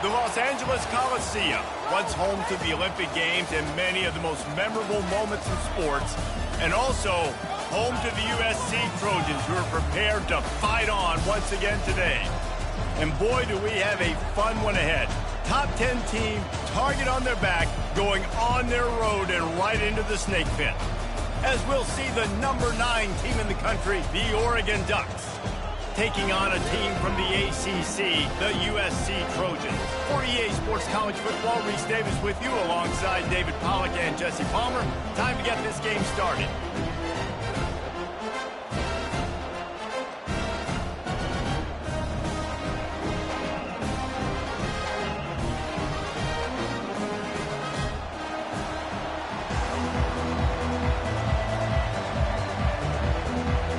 The Los Angeles Coliseum, once home to the Olympic Games and many of the most memorable moments in sports, and also home to the USC Trojans, who are prepared to fight on once again today. And boy, do we have a fun one ahead. Top 10 team, target on their back, going on their road and right into the snake pit. As we'll see the number 9 team in the country, the Oregon Ducks, taking on a team from the ACC, the USC Trojans. For EA Sports College Football, Reese Davis with you alongside David Pollack and Jesse Palmer. Time to get this game started.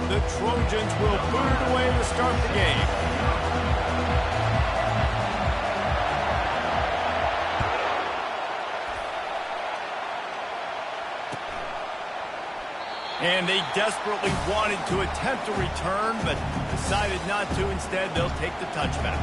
The Trojans will boot it away to start the game. And they desperately wanted to attempt a return, but decided not to. Instead, they'll take the touchback.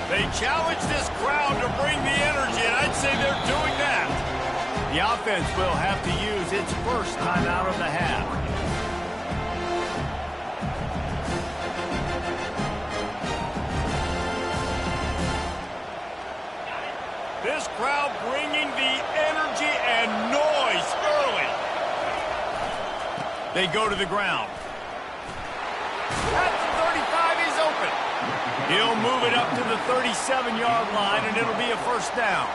They challenge this crowd to bring the energy, and I'd say they're doing that. The offense will have to use its first timeout of the half. This crowd bringing the energy and noise early. They go to the ground. At the 35, he's open. He'll move it up to the 37-yard line, and it'll be a first down.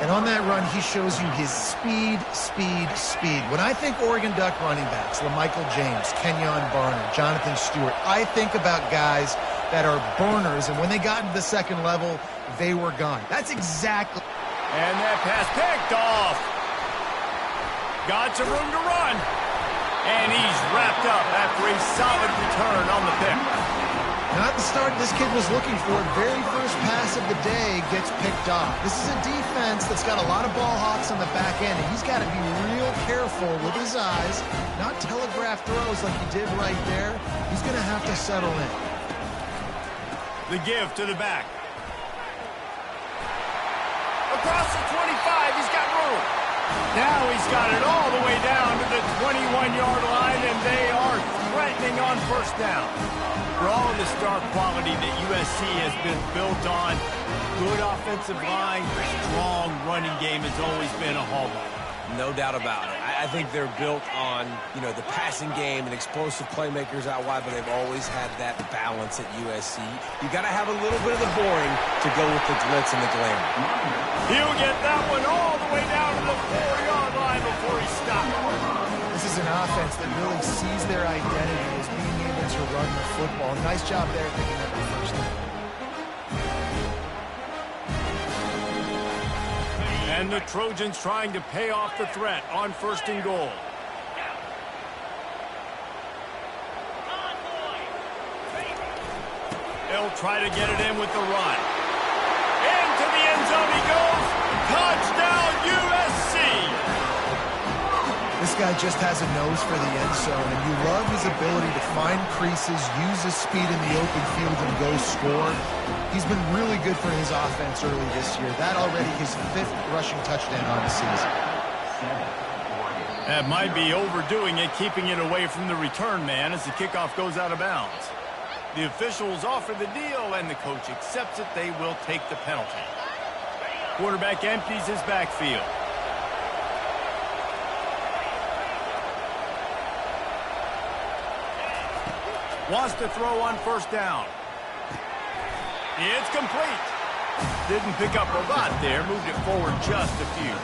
And on that run, he shows you his speed, speed, speed. When I think Oregon Duck running backs, LaMichael James, Kenyon Barner, Jonathan Stewart, I think about guys that are burners, and when they got into the second level, they were gone. That's exactly... And that pass picked off. Got some room to run. And he's wrapped up after a solid return on the pick. Not the start this kid was looking for. Very first pass of the day gets picked off. This is a defense that's got a lot of ball hawks on the back end, and he's got to be real careful with his eyes, not telegraph throws like he did right there. He's going to have to settle in. The give to the back. Across the 25, he's got room. Now he's got it all the way down to the 21-yard line, and they are threatening on first down. For all of the star quality that USC has been built on, good offensive line, strong running game has always been a hallmark. No doubt about it. I think they're built on, the passing game and explosive playmakers out wide, but they've always had that balance at USC. You got to have a little bit of the boring to go with the glitz and the glamour. He'll get that one all the way down to the 4-yard line before he stops. This is an offense that really sees their identity as being able to run the football. Nice job there picking up the first down. And the Trojans trying to pay off the threat on first and goal. They'll try to get it in with the run. Into the end zone he goes. Touchdown, USC! This guy just has a nose for the end zone, and you love his ability to find creases, use his speed in the open field, and go score. He's been really good for his offense early this year. That already his 5th rushing touchdown on the season. That might be overdoing it, keeping it away from the return man as the kickoff goes out of bounds. The officials offer the deal, and the coach accepts it. They will take the penalty. Quarterback empties his backfield. Wants to throw on first down. It's complete. Didn't pick up a lot there. Moved it forward just a few.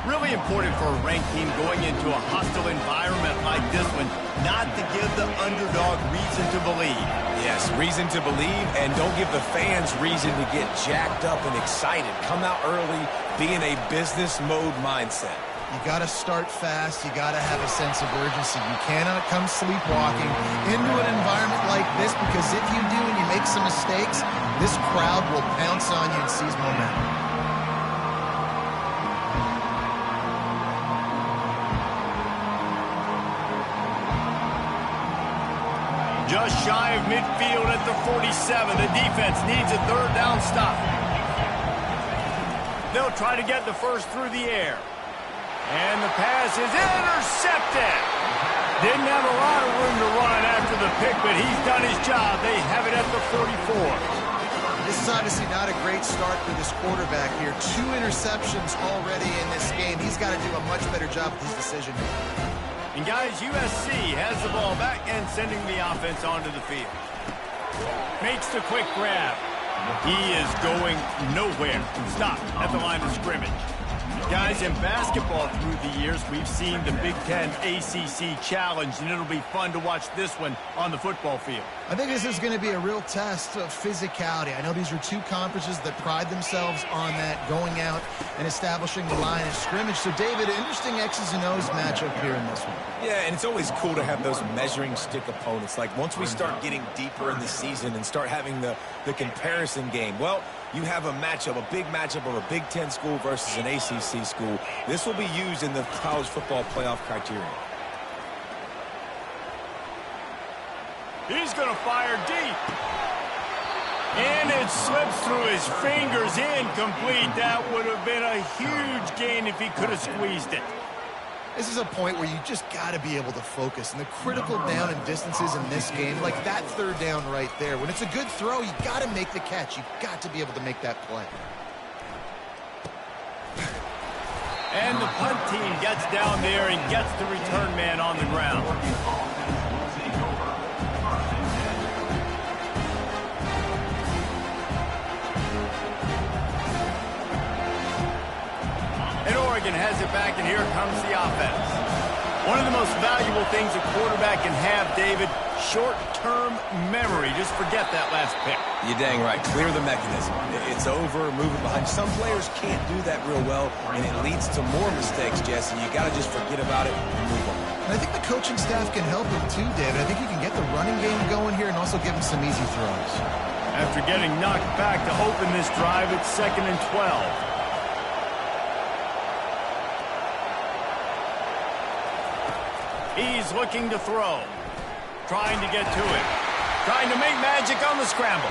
Really important for a ranked team going into a hostile environment like this one, not to give the underdog reason to believe. Yes, reason to believe, and don't give the fans reason to get jacked up and excited. Come out early, be in a business mode mindset. You got to start fast. You got to have a sense of urgency. You cannot come sleepwalking into an environment like this, because if you do and you make some mistakes, this crowd will pounce on you and seize momentum. Just shy of midfield at the 47. The defense needs a third down stop. They'll try to get the first through the air. And the pass is intercepted. Didn't have a lot of room to run after the pick, but he's done his job. They have it at the 44. This is obviously not a great start for this quarterback here. 2 interceptions already in this game. He's got to do a much better job with his decision. And guys, USC has the ball back and sending the offense onto the field. Makes the quick grab. He is going nowhere. Stop at the line of scrimmage. Guys, in basketball through the years, we've seen the Big Ten ACC Challenge, and it'll be fun to watch this one on the football field. I think this is going to be a real test of physicality. I know these are 2 conferences that pride themselves on that, going out and establishing the line of scrimmage. So, David, interesting X's and O's matchup here in this one. Yeah, and it's always cool to have those measuring stick opponents. Like, once we start getting deeper in the season and start having the comparison game, well, you have a matchup, a big matchup of a Big Ten school versus an ACC school. This will be used in the college football playoff criteria. He's going to fire deep. And it slips through his fingers, incomplete. That would have been a huge gain if he could have squeezed it. This is a point where you just got to be able to focus. And the critical down and distances in this game, like that third down right there, when it's a good throw, you got to make the catch. You got to be able to make that play. And the punt team gets down there and gets the return man on the ground. And Oregon has it back, and here comes the offense. One of the most valuable things a quarterback can have, David, short-term memory. Just forget that last pick. You're dang right. Clear the mechanism. It's over, move it behind. Some players can't do that real well, and it leads to more mistakes, Jesse. You got to just forget about it and move on. And I think the coaching staff can help him too, David. I think you can get the running game going here and also give him some easy throws. After getting knocked back to open this drive, it's 2nd and 12. He's looking to throw. Trying to get to it. Trying to make magic on the scramble.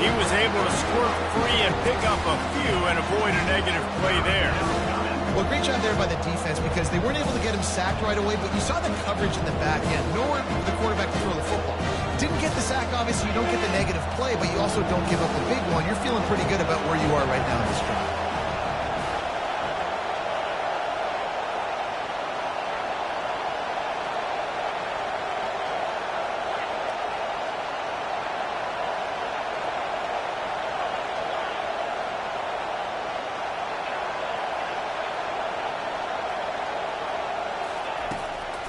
He was able to squirt free and pick up a few and avoid a negative play there. Well, great job there by the defense, because they weren't able to get him sacked right away, but you saw the coverage in the back end. Nowhere for the quarterback to throw the football. Didn't get the sack, obviously. You don't get the negative play, but you also don't give up the big one. You're feeling pretty good about where you are right now in this drive.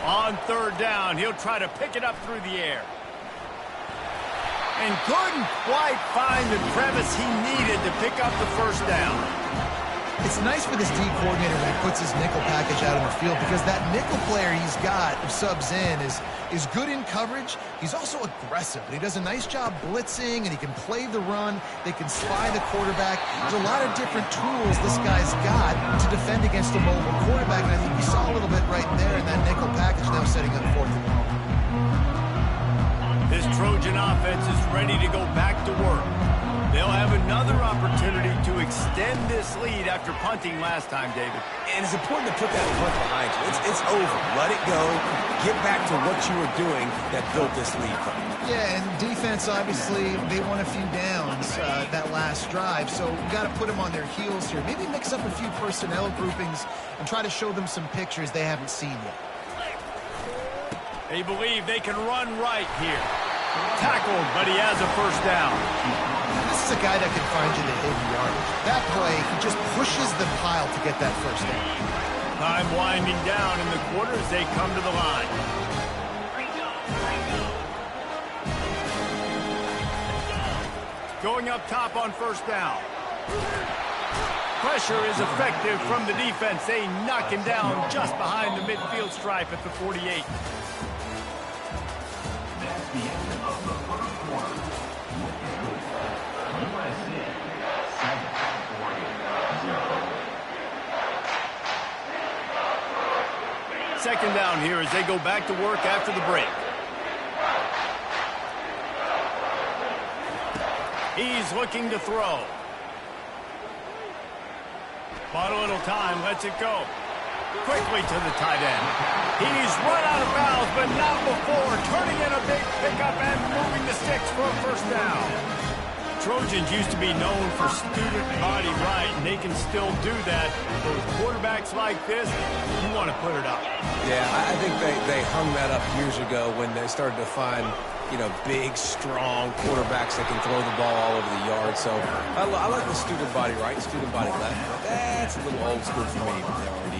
On 3rd down, he'll try to pick it up through the air. And couldn't quite find the crevice he needed to pick up the first down. It's nice for this D coordinator when he puts his nickel package out on the field, because that nickel player he's got who subs in is good in coverage. He's also aggressive, and he does a nice job blitzing, and he can play the run. They can spy the quarterback. There's a lot of different tools this guy's got to defend against a mobile quarterback, and I think you saw a little bit right there in that nickel package, now setting up 4th and long. This Trojan offense is ready to go back to work. They'll have another opportunity to extend this lead after punting last time, David. And it's important to put that punt behind you. It's over. Let it go. Get back to what you were doing that built this lead from you. Yeah, and defense, obviously, they won a few downs that last drive, so you got to put them on their heels here. Maybe mix up a few personnel groupings and try to show them some pictures they haven't seen yet. They believe they can run right here. Tackled, but he has a first down. This is a guy that can find you the hidden yardage. That play, he just pushes the pile to get that first down. Time winding down in the quarter as they come to the line. Going up top on 1st down. pressure is effective from the defense. They knock him down just behind the midfield stripe at the 48. Second down here as they go back to work after the break. He's looking to throw. Bought a little time, lets it go. Quickly to the tight end. He's run out of bounds, but not before. Turning in a big pickup and moving the sticks for a first down. Trojans used to be known for student body right, and they can still do that. But with quarterbacks like this, you want to put it up. Yeah, I think they hung that up years ago when they started to find, big, strong quarterbacks that can throw the ball all over the yard. So I like the student body right, student body left. But that's a little old school for me with the R&D.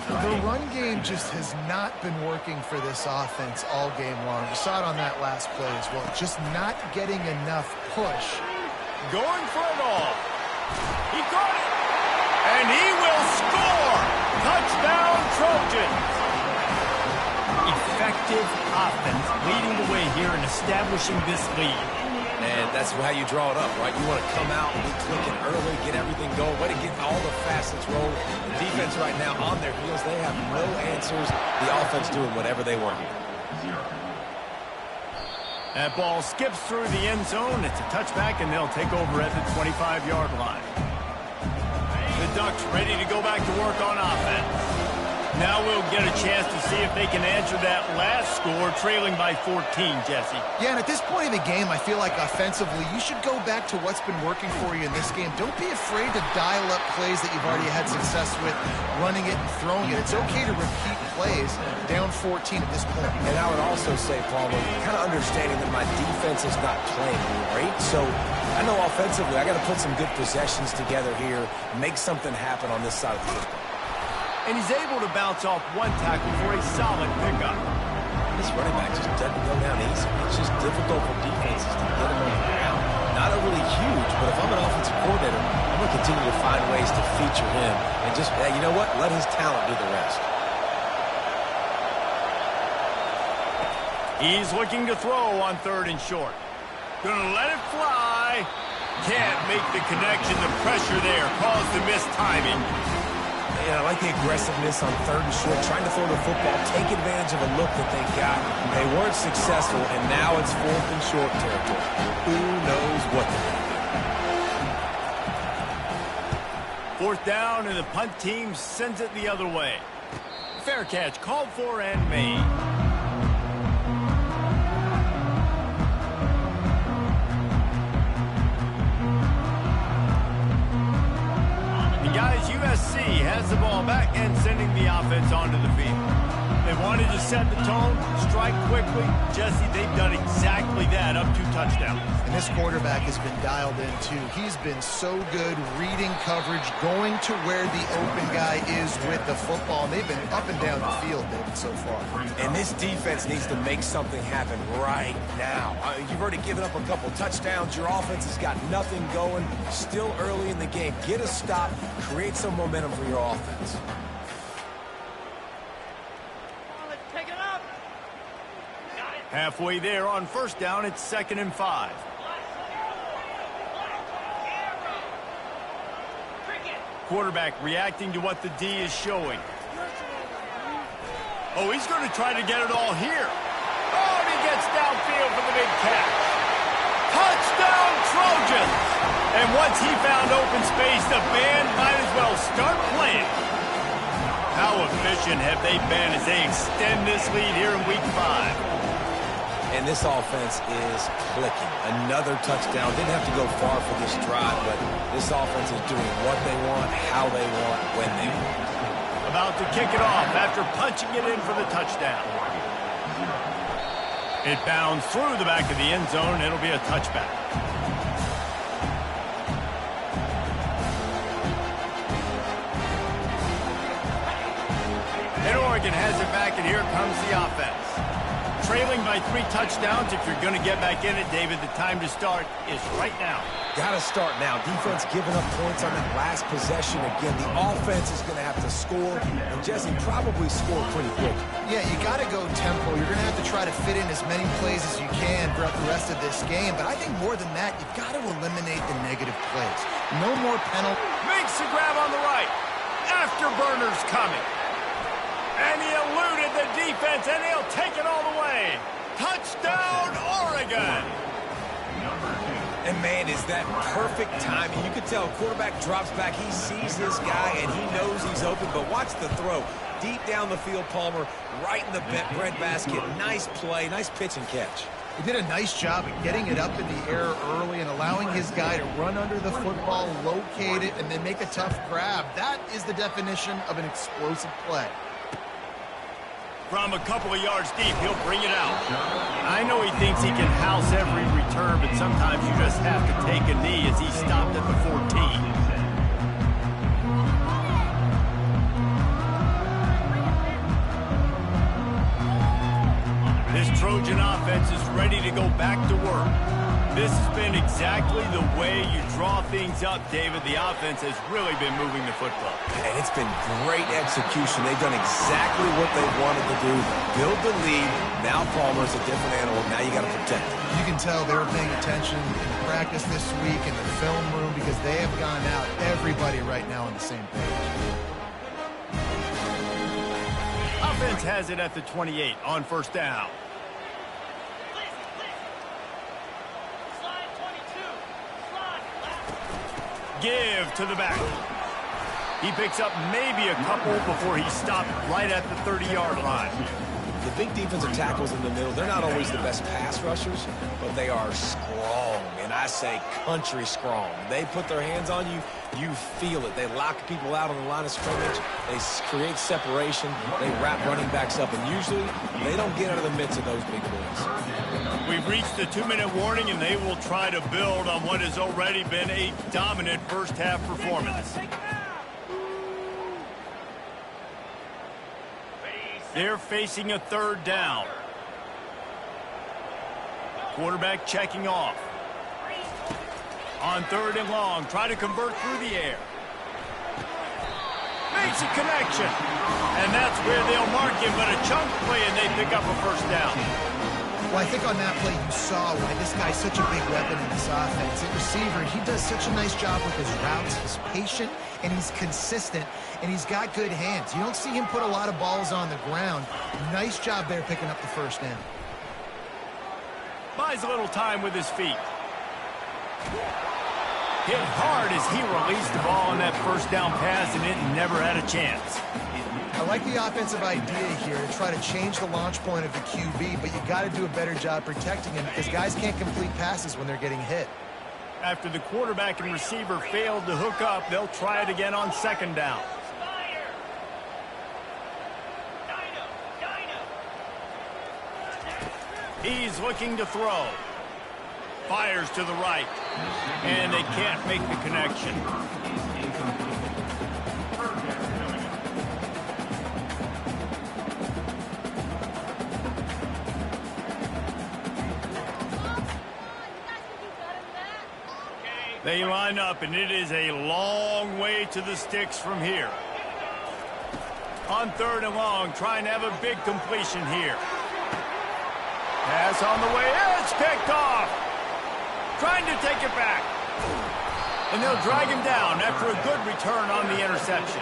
The run game just has not been working for this offense all game long. We saw it on that last play as well. Just not getting enough push. Going for it all. He got it. And he will score. Touchdown, Trojans. Effective offense leading the way here and establishing this lead. And that's how you draw it up, right? You want to come out and be clicking early, get everything going, way to get all the facets rolling. The defense right now on their heels, they have no answers. The offense doing whatever they want here. That ball skips through the end zone. It's a touchback, and they'll take over at the 25-yard line. The Ducks ready to go back to work on offense. Now we'll get a chance to see if they can answer that last score, trailing by 14, Jesse. Yeah, and at this point in the game, I feel like offensively, you should go back to what's been working for you in this game. Don't be afraid to dial up plays that you've already had success with, running it and throwing it. It's okay to repeat plays down 14 at this point. And I would also say, Paul, kind of understanding that my defense is not playing great, so I know offensively I got to put some good possessions together here, make something happen on this side of the football. And he's able to bounce off one tackle for a solid pickup. This running back just doesn't go down easy. It's just difficult for defenses to get him on the ground. Not overly huge, but if I'm an offensive coordinator, I'm going to continue to find ways to feature him and just, you know what, let his talent do the rest. He's looking to throw on 3rd and short. Gonna let it fly. Can't make the connection. The pressure there caused the missed timing. I like the aggressiveness on 3rd and short, trying to throw the football, take advantage of a look that they got. They weren't successful, and now it's 4th and short territory. Who knows what they're going to do? 4th down, and the punt team sends it the other way. Fair catch, called for and made. Guys, USC has the ball back and sending the offense onto the field. They wanted to set the tone, strike quickly. Jesse, they've done exactly that, up 2 touchdowns. And this quarterback has been dialed in, too. He's been so good reading coverage, going to where the open guy is with the football. And they've been up and down the field, David, so far. And this defense needs to make something happen right now. You've already given up a couple touchdowns. Your offense has got nothing going. Still early in the game. Get a stop. Create some momentum for your offense. Halfway there on 1st down, it's 2nd and 5. Quarterback reacting to what the D is showing. Oh, he's going to try to get it all here. Oh, and he gets downfield for the big catch. Touchdown, Trojans! And once he found open space, the band might as well start playing. How efficient have they been as they extend this lead here in Week 5? And this offense is clicking. Another touchdown. Didn't have to go far for this drive, but this offense is doing what they want, how they want, when they want. About to kick it off after punching it in for the touchdown. It bounds through the back of the end zone. It'll be a touchback. And Oregon has it back, and here comes the offense. trailing by 3 touchdowns. If you're going to get back in it, David, the time to start is right now. Got to start now. Defense giving up points on that last possession. Again, the offense is going to have to score, and Jesse probably score pretty quick. Yeah, you got to go tempo. You're going to have to try to fit in as many plays as you can throughout the rest of this game. But I think more than that, you've got to eliminate the negative plays. No more penalties. Makes the grab on the right. Afterburner's coming. And he eluded the defense, and he'll take it all the way. Touchdown, Oregon! And, man, is that perfect timing. You can tell quarterback drops back. He sees this guy, and he knows he's open. But watch the throw. Deep down the field, Palmer, right in the breadbasket. Nice play, nice pitch and catch. He did a nice job of getting it up in the air early and allowing his guy to run under the football, locate it, and then make a tough grab. That is the definition of an explosive play. From a couple of yards deep, he'll bring it out. I know he thinks he can house every return, but sometimes you just have to take a knee as he stopped at the 14. This Trojan offense is ready to go back to work. This has been exactly the way you draw things up, David. The offense has really been moving the football. And it's been great execution. They've done exactly what they wanted to do. Build the lead. Now Palmer's a different animal. Now you got to protect him. You can tell they were paying attention in practice this week in the film room because they have gone out, everybody right now on the same page. Offense has it at the 28 on first down. Give to the back. He picks up maybe a couple before he stopped right at the 30-yard line. The big defensive tackles in the middle, they're not always the best pass rushers, but they are strong, and I say country strong. They put their hands on you, you feel it. They lock people out on the line of scrimmage. They create separation. They wrap running backs up, and usually they don't get out of the midst of those big boys. We've reached the 2-minute warning, and they will try to build on what has already been a dominant first-half performance. They're facing a third down. Quarterback checking off. On third and long, try to convert through the air. Makes a connection. And that's where they'll mark him, but a chunk play, and they pick up a first down. Well, I think on that play you saw why this guy's such a big weapon in this offense. At receiver, he does such a nice job with his routes. He's patient, and he's consistent, and he's got good hands. You don't see him put a lot of balls on the ground. Nice job there picking up the first down. Buys a little time with his feet. Hit hard as he released the ball on that first down pass, and it never had a chance. I like the offensive idea here to try to change the launch point of the QB, but you got to do a better job protecting him because guys can't complete passes when they're getting hit. After the quarterback and receiver failed to hook up, they'll try it again on second down. He's looking to throw. Fires to the right. And they can't make the connection. They line up, and it is a long way to the sticks from here. On third and long, trying to have a big completion here. Pass on the way. It's picked off. Trying to take it back. And they'll drag him down after a good return on the interception.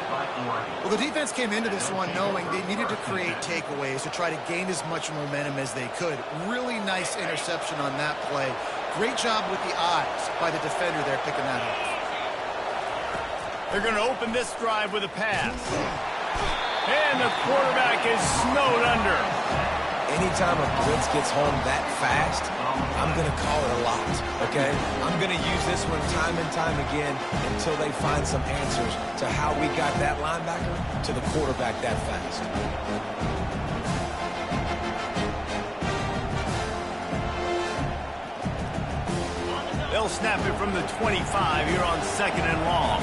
Well, the defense came into this one knowing they needed to create takeaways to try to gain as much momentum as they could. Really nice interception on that play. Great job with the eyes by the defender there picking that up. They're going to open this drive with a pass. And the quarterback is snowed under. Anytime a blitz gets home that fast, I'm going to call it a lot, okay? I'm going to use this one time and time again until they find some answers to how we got that linebacker to the quarterback that fast. They'll snap it from the 25 here on second and long.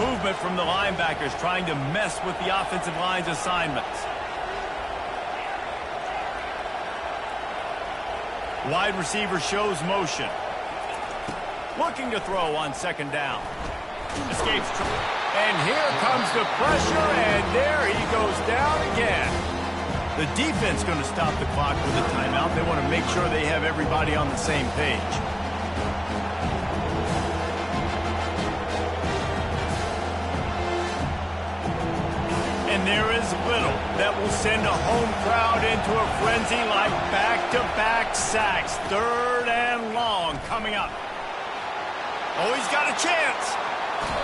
Movement from the linebackers trying to mess with the offensive line's assignments. Wide receiver shows motion. Looking to throw on second down. Escapes. And here comes the pressure, and there he goes down again. The defense going to stop the clock with a timeout. They want to make sure they have everybody on the same page. And there is little that will send a home crowd into a frenzy like back-to-back sacks. 3rd and long coming up. Oh, he's got a chance.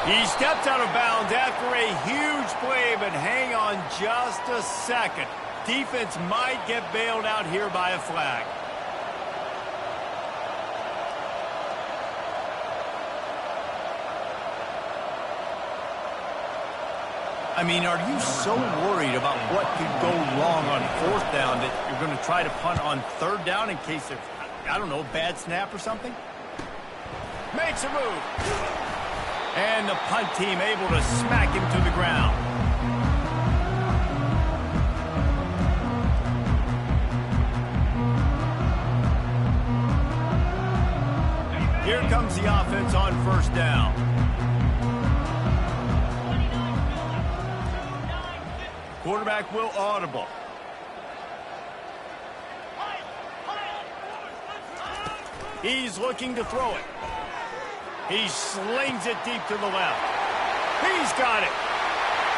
He steps out of bounds after a huge play, but hang on just a second. Defense might get bailed out here by a flag. I mean, are you so worried about what could go wrong on 4th down that you're going to try to punt on 3rd down in case there's, I don't know, a bad snap or something? Makes a move. And the punt team able to smack him to the ground. Here comes the offense on 1st down. Quarterback will audible. He's looking to throw it. He slings it deep to the left. He's got it.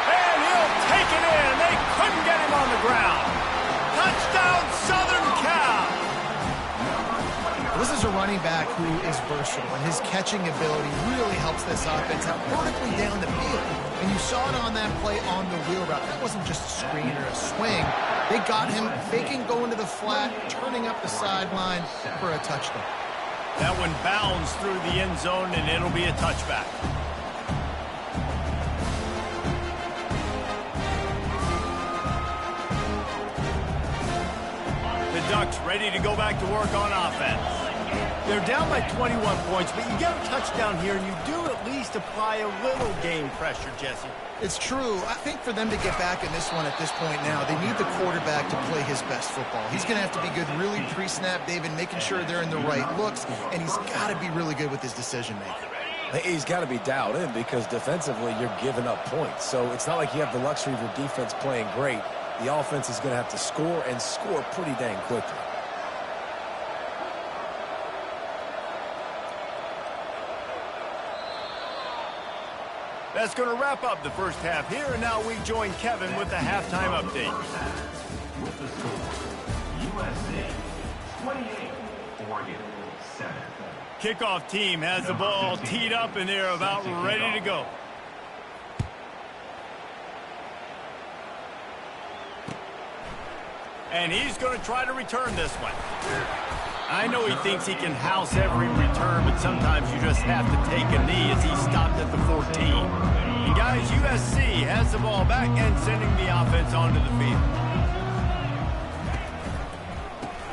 And he'll take it in. They couldn't get him on the ground. Touchdown, Southern Cal. This is a running back who is versatile, and his catching ability really helps this offense out vertically down the field. And you saw it on that play on the wheel route. That wasn't just a screen or a swing. They got him faking going to the flat, turning up the sideline for a touchdown. That one bounds through the end zone, and it'll be a touchback. The Ducks ready to go back to work on offense. They're down by 21 points, but you get a touchdown here, and you do at least apply a little game pressure, Jesse. It's true. I think for them to get back in this one at this point now, they need the quarterback to play his best football. He's going to have to be good really pre-snap, David, making sure they're in the right looks, and he's got to be really good with his decision-making. He's got to be dialed in because defensively you're giving up points. So it's not like you have the luxury of your defense playing great. The offense is going to have to score and score pretty dang quickly. That's going to wrap up the first half here, and now we join Kevin with the halftime update. With the score, USC 28, Oregon 7. Kickoff team has the ball teed up, and they're about ready to go. And he's going to try to return this one. I know he thinks he can house every return, but sometimes you just have to take a knee as he stopped at the 14. And guys, USC has the ball back and sending the offense onto the field.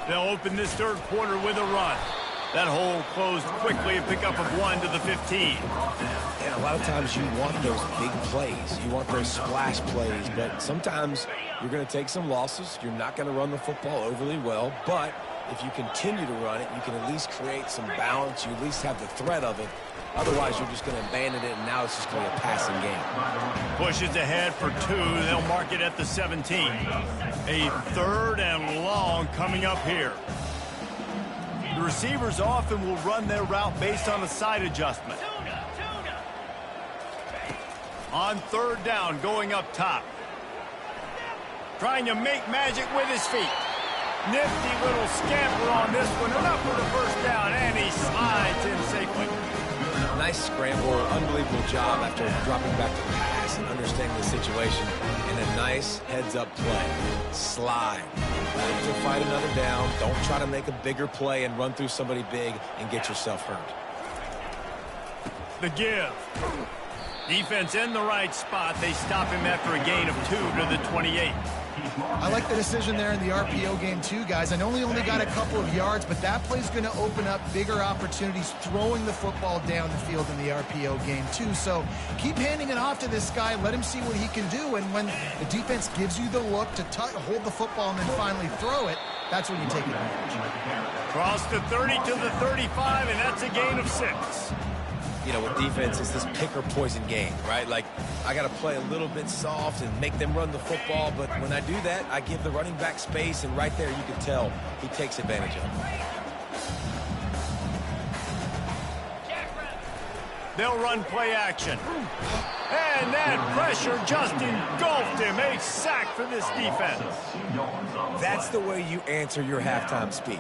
They'll open this 3rd quarter with a run. That hole closed quickly, a pickup of 1 to the 15. And a lot of times you want those big plays. You want those splash plays, but sometimes you're going to take some losses. You're not going to run the football overly well, but if you continue to run it, you can at least create some balance. You at least have the threat of it. Otherwise, you're just going to abandon it, and now it's just going to be a passing game. Pushes ahead for 2. They'll mark it at the 17. A 3rd and long coming up here. The receivers often will run their route based on a side adjustment. On 3rd down, going up top. Trying to make magic with his feet. Nifty little scamper on this one. Enough for the 1st down, and he slides in safely. Nice scramble, unbelievable job after dropping back to pass and understanding the situation. And a nice heads-up play. Slide. Wait to fight another down. Don't try to make a bigger play and run through somebody big and get yourself hurt. The give. Defense in the right spot. They stop him after a gain of 2 to the 28. I like the decision there in the RPO game too, guys. I know he only got a couple of yards, but that play's going to open up bigger opportunities throwing the football down the field in the RPO game too. So keep handing it off to this guy. Let him see what he can do. And when the defense gives you the look to hold the football and then finally throw it, that's when you take advantage. Cross the 30 to the 35, and that's a gain of 6. You know, with defense, it's this pick or poison game, right? Like, I got to play a little bit soft and make them run the football, but when I do that, I give the running back space, and right there you can tell he takes advantage of it. They'll run play action. And that pressure just engulfed him. A sack for this defense. That's the way you answer your halftime speech.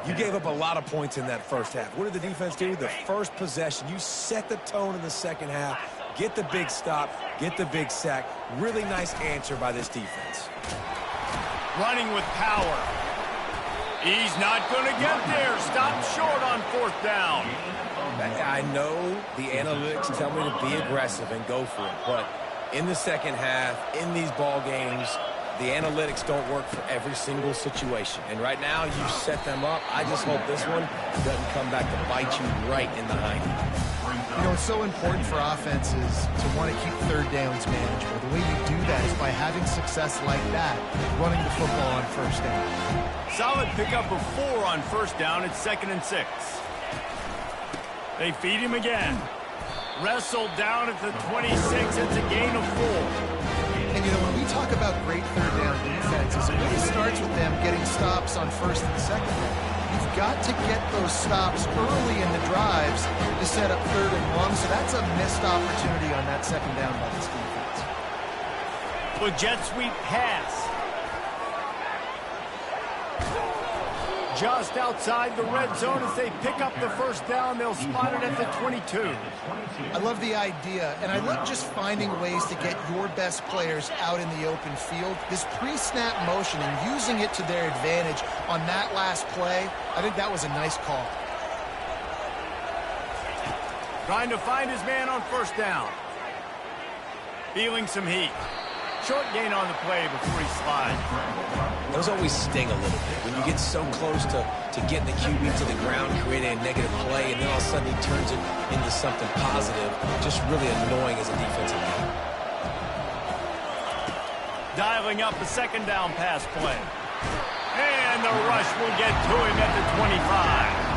You gave up a lot of points in that first half. What did the defense do? The first possession, you set the tone in the second half. Get the big stop, get the big sack. Really nice answer by this defense. Running with power. He's not going to get there. Stop short on 4th down. I know the analytics tell me to be aggressive and go for it, but in the second half, in these ball games, the analytics don't work for every single situation. And right now, you've set them up. I just hope this one doesn't come back to bite you right in the hind. You know, it's so important for offenses to want to keep 3rd downs manageable. The way you do that is by having success like that, running the football on 1st down. Solid pickup of 4 on 1st down. It's 2nd and 6. They feed him again. Wrestled down at the 26. It's a gain of 4. And, you know, when we talk about great 3rd down defenses, it really starts with them getting stops on 1st and 2nd down. You've got to get those stops early in the drives to set up 3rd and 1. So that's a missed opportunity on that 2nd down by this defense. With jet sweep pass. Just outside the red zone as they pick up the 1st down. They'll spot it at the 22. I love the idea, and I love just finding ways to get your best players out in the open field. This pre-snap motion and using it to their advantage on that last play, I think that was a nice call. Trying to find his man on 1st down. Feeling some heat. Short gain on the play before he slides. Those always sting a little bit. When you get so close to getting the QB to the ground, creating a negative play, and then all of a sudden he turns it into something positive, just really annoying as a defensive guy. Dialing up the 2nd down pass play. And the rush will get to him at the 25.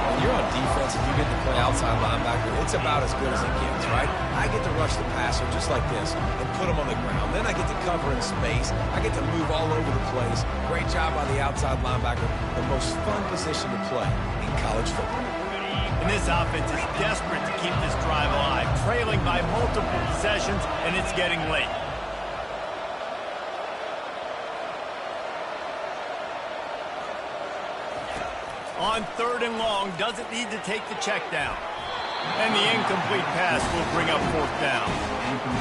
When you're on defense and you get to play outside linebacker, it's about as good as it gets, right? I get to rush the passer just like this and put him on the ground. Then I get to cover in space. I get to move all over the place. Great job by the outside linebacker. The most fun position to play in college football. And this offense is desperate to keep this drive alive, trailing by multiple possessions, and it's getting late. On 3rd and long, doesn't need to take the check down. And the incomplete pass will bring up 4th down.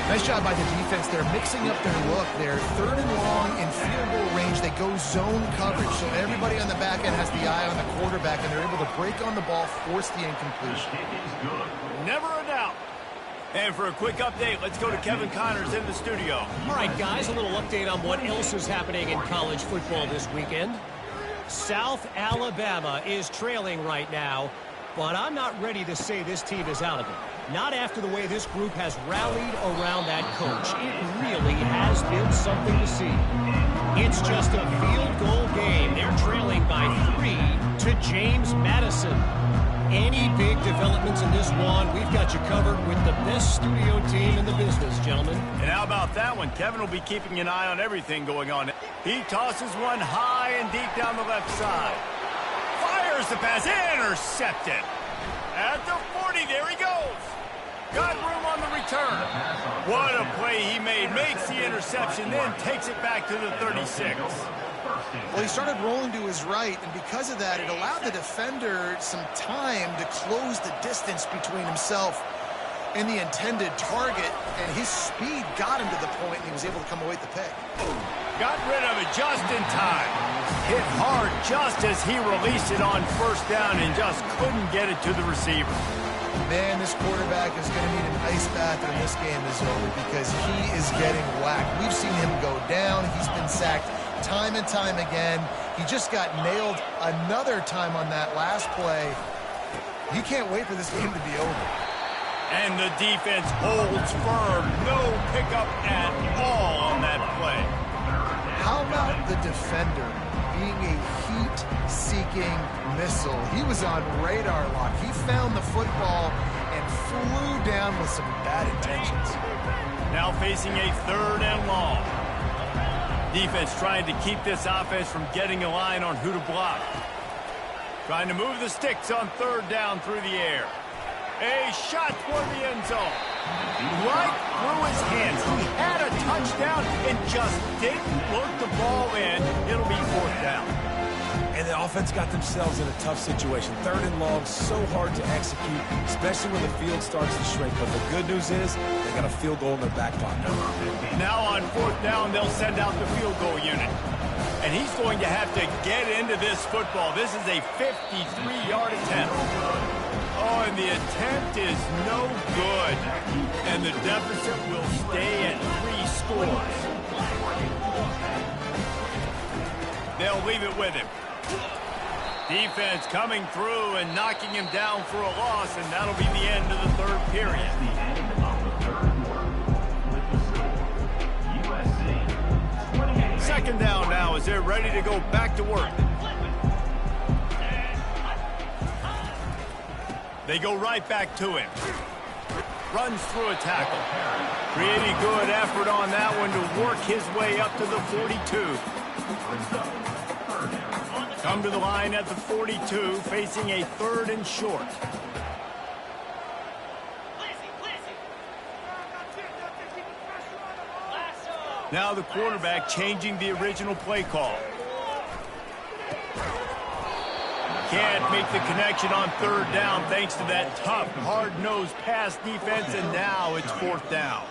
Nice job by the defense. They're mixing up their look. They're 3rd and long in field goal range. They go zone coverage, so everybody on the back end has the eye on the quarterback, and they're able to break on the ball, force the incompletion. Never a doubt. And for a quick update, let's go to Kevin Connors in the studio. All right, guys, a little update on what else is happening in college football this weekend. South Alabama is trailing right now, but I'm not ready to say this team is out of it. Not after the way this group has rallied around that coach. It really has been something to see. It's just a field goal game. They're trailing by 3 to James Madison. Any big developments in this one, we've got you covered with the best studio team in the business, gentlemen. And how about that one? Kevin will be keeping an eye on everything going on. He tosses one high and deep down the left side. Fires the pass, intercepted. At the 40, there he goes. Got room on the return. What a play he made. Makes the interception, then takes it back to the 36. Well, he started rolling to his right, and because of that, it allowed the defender some time to close the distance between himself and the intended target, and his speed got him to the point, and he was able to come away with the pick. Got rid of it just in time. Hit hard just as he released it on 1st down and just couldn't get it to the receiver. Man, this quarterback is going to need an ice bath when this game is over because he is getting whacked. We've seen him go down. He's been sacked time and time again. He just got nailed another time on that last play. He can't wait for this game to be over. And the defense holds firm. No pickup at all on that play. How about the defender being a heat-seeking missile? He was on radar lock. He found the football and flew down with some bad intentions. Now facing a 3rd and long. Defense trying to keep this offense from getting a line on who to block. Trying to move the sticks on 3rd down through the air. A shot toward the end zone. Right through his hands. He had a touchdown and just didn't look the ball in. It'll be 4th down. And the offense got themselves in a tough situation. 3rd and long, so hard to execute, especially when the field starts to shrink. But the good news is they got a field goal in their back pocket. Now on 4th down, they'll send out the field goal unit. And he's going to have to get into this football. This is a 53-yard attempt. Oh, and the attempt is no good. And the deficit will stay at 3 scores. They'll leave it with him. Defense coming through and knocking him down for a loss, and that'll be the end of the 3rd period. The end of the 3rd quarter with the score. USC 28. 2nd down now as they're ready to go back to work. They go right back to him. Runs through a tackle. Pretty good effort on that one to work his way up to the 42. Come to the line at the 42, facing a 3rd and short. Now the quarterback changing the original play call. Can't make the connection on 3rd down thanks to that tough, hard-nosed pass defense, and now it's 4th down.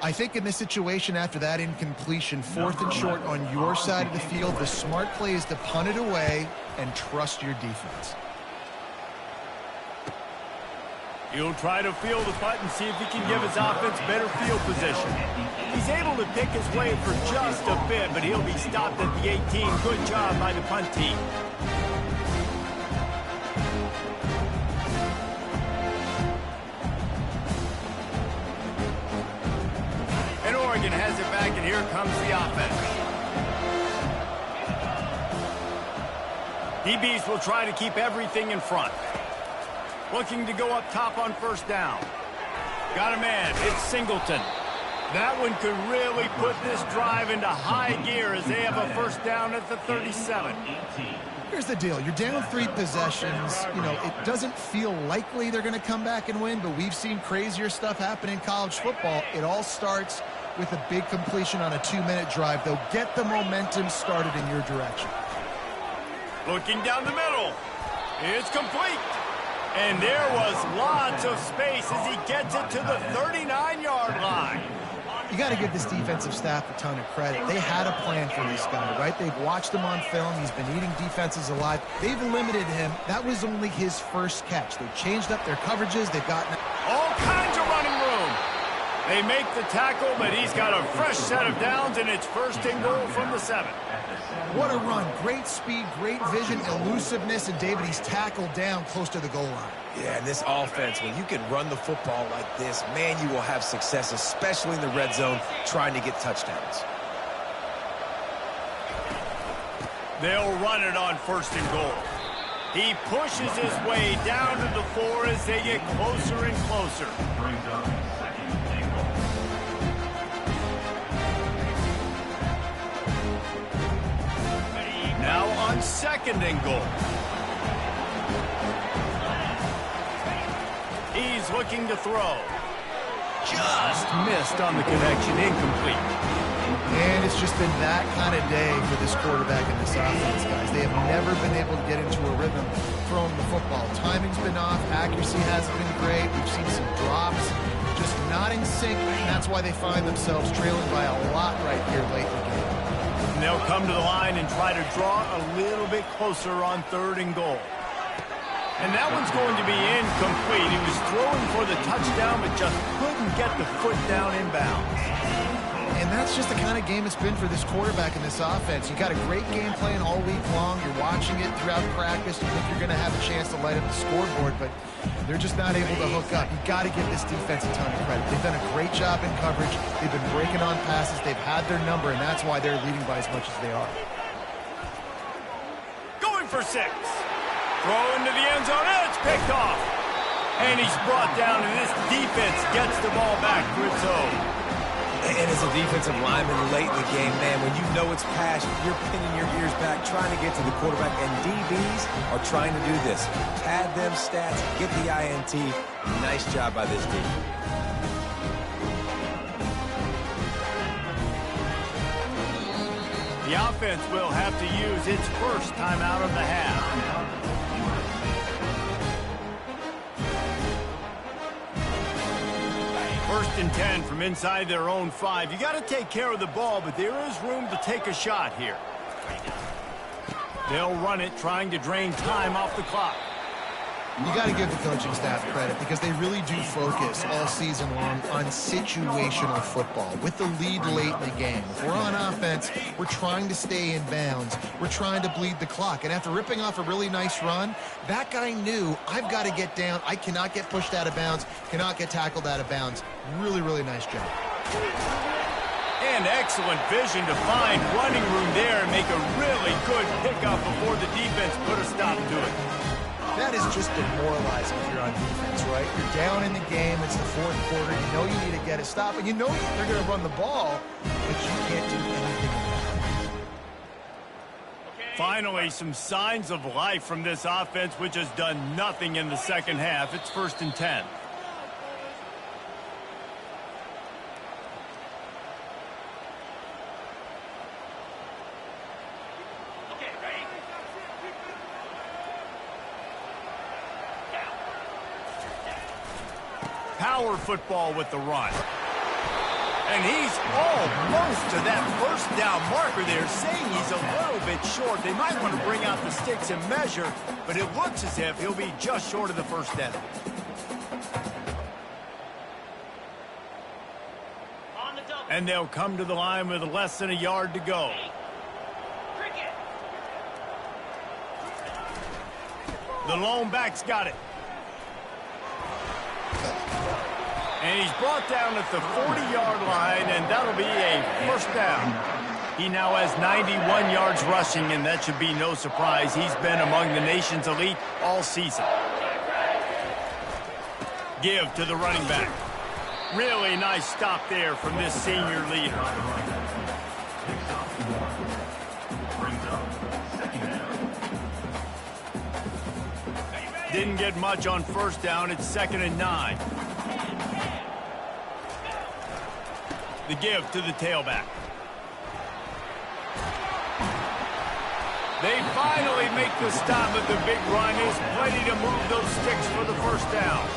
I think in this situation after that incompletion, 4th and short on your side of the field, the smart play is to punt it away and trust your defense. He'll try to field the punt and see if he can give his offense better field position. He's able to pick his way for just a bit, but he'll be stopped at the 18. Good job by the punt team. And Oregon has it back, and here comes the offense. DBs will try to keep everything in front. Looking to go up top on 1st down. Got a man. It's Singleton. That one could really put this drive into high gear as they have a 1st down at the 37. Here's the deal. You're down 3 possessions. You know, it doesn't feel likely they're going to come back and win, but we've seen crazier stuff happen in college football. It all starts with a big completion on a 2-minute drive. They'll get the momentum started in your direction. Looking down the middle. It's complete. And there was lots of space as he gets it to the 39-yard line. You got to give this defensive staff a ton of credit. They had a plan for this guy, right? They've watched him on film. He's been eating defenses alive. They've limited him. That was only his first catch. They've changed up their coverages. They've gotten all kinds of running room. They make the tackle, but he's got a fresh set of downs, and it's 1st and goal from the 7. What a run. Great speed, great vision, elusiveness, and David, he's tackled down close to the goal line. Yeah, and this offense, when you can run the football like this, man, you will have success, especially in the red zone, trying to get touchdowns. They'll run it on 1st and goal. He pushes his way down to the 4 as they get closer and closer. Brings up 2nd and goal. Now on 2nd and goal. He's looking to throw. Just missed on the connection, incomplete. And it's just been that kind of day for this quarterback and this offense, guys. They have never been able to get into a rhythm throwing the football. Timing's been off. Accuracy hasn't been great. We've seen some drops, just not in sync, and that's why they find themselves trailing by a lot right here late in the game. And they'll come to the line and try to draw a little bit closer on 3rd and goal. And that one's going to be incomplete. He was throwing for the touchdown, but just couldn't get the foot down in bounds. And that's just the kind of game it's been for this quarterback in this offense. You got a great game plan all week long. You're watching it throughout practice. You think you're going to have a chance to light up the scoreboard, but they're just not able to hook up. You got to give this defense a ton of credit. They've done a great job in coverage. They've been breaking on passes. They've had their number, and that's why they're leading by as much as they are. Going for 6. Throw into the end zone, and it's picked off. And he's brought down, and this defense gets the ball back for its own. And as a defensive lineman late in the game, man, when you know it's past, you're pinning your ears back, trying to get to the quarterback, and DBs are trying to do this. Pad them stats, get the INT. Nice job by this team. The offense will have to use its first timeout of the half. 1st and 10 from inside their own 5. You got to take care of the ball, but there is room to take a shot here. They'll run it, trying to drain time off the clock. You got to give the coaching staff credit because they really do focus all season long on situational football with the lead late in the game. If we're on offense, we're trying to stay in bounds. We're trying to bleed the clock. And after ripping off a really nice run, that guy knew, I've got to get down. I cannot get pushed out of bounds, cannot get tackled out of bounds. Really, really nice job. And excellent vision to find running room there and make a really good pickup before the defense put a stop to it. That is just demoralizing if you're on defense, right? You're down in the game. It's the 4th quarter. You know you need to get a stop, and you know they're going to run the ball, but you can't do anything about it. Finally, some signs of life from this offense, which has done nothing in the second half. It's 1st and 10. Power football with the run. And he's almost to that first down marker there, saying he's a little bit short. They might want to bring out the sticks and measure, but it looks as if he'll be just short of the first down. And they'll come to the line with less than a yard to go. The lone back's got it. And he's brought down at the 40-yard line, and that'll be a first down. He now has 91 yards rushing, and that should be no surprise. He's been among the nation's elite all season. Give to the running back. Really nice stop there from this senior leader. Didn't get much on first down. It's 2nd and 9. The give to the tailback. They finally make the stop, but the big run is plenty to move those sticks for the first down.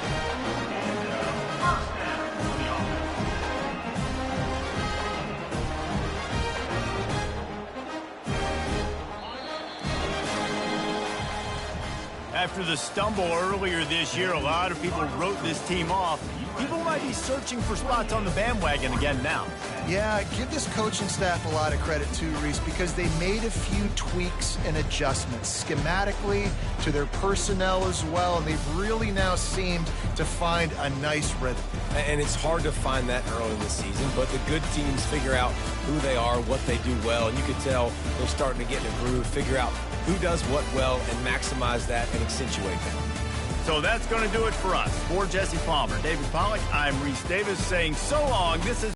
After the stumble earlier this year, a lot of people wrote this team off. People might be searching for spots on the bandwagon again now. Yeah, give this coaching staff a lot of credit too, Reese, because they made a few tweaks and adjustments schematically to their personnel as well, and they've really now seemed to find a nice rhythm. And it's hard to find that early in the season, but the good teams figure out who they are, what they do well, and you can tell they're starting to get in a groove, figure out who does what well, and maximize that and accentuate that. So that's going to do it for us. For Jesse Palmer, David Pollack, I'm Reese Davis saying so long. This is